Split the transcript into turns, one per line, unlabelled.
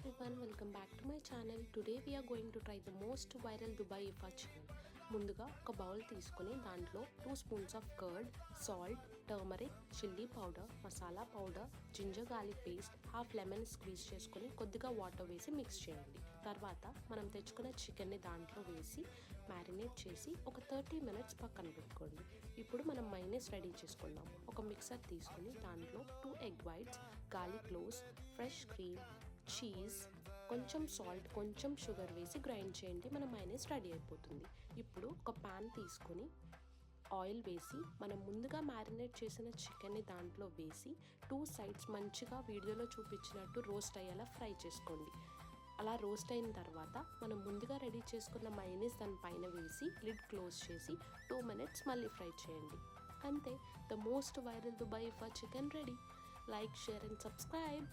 everyone, welcome back to my channel. Today we are going to try the most viral Dubai Ifa chicken. ముందుగా ఒక bowl తీసుకొని దాంట్లో 2 spoons of curd, salt, turmeric, chilli powder, masala powder, ginger garlic paste, half lemon squeeze చేసుకొని కొద్దిగా water వేసి mix చేయండి. తర్వాత మనం తెచ్చుకున్న చికెన్ని దాంట్లో వేసి మ్యారినేట్ చేసి ఒక 30 మినిట్స్ పక్కన పెట్టుకోండి. ఇప్పుడు మనం మైనస్ రెడీ చేసుకుందాం. ఒక మిక్సర్ తీసుకుని దాంట్లో 2 egg whites, garlic cloves, fresh cream, cheese, కొంచెం సాల్ట్, కొంచెం షుగర్ వేసి గ్రైండ్ చేయండి. మన మైనస్ రెడీ అయిపోతుంది. ఇప్పుడు ఒక ప్యాన్ తీసుకొని ఆయిల్ వేసి మనం ముందుగా మ్యారినేట్ చేసిన చికెన్ని దాంట్లో వేసి 2 సైడ్స్ మంచిగా వీడియోలో చూపించినట్టు రోస్ట్ అయ్యేలా ఫ్రై చేసుకోండి. అలా రోస్ట్ అయిన తర్వాత మనం ముందుగా రెడీ చేసుకున్న మైనస్ దానిపైన వేసి లిడ్ క్లోజ్ చేసి 2 మినిట్స్ మళ్ళీ ఫ్రై చేయండి. అంతే, ద మోస్ట్ వైరల్ దుబాయ్ ఇఫా chicken ready. Like, share and subscribe.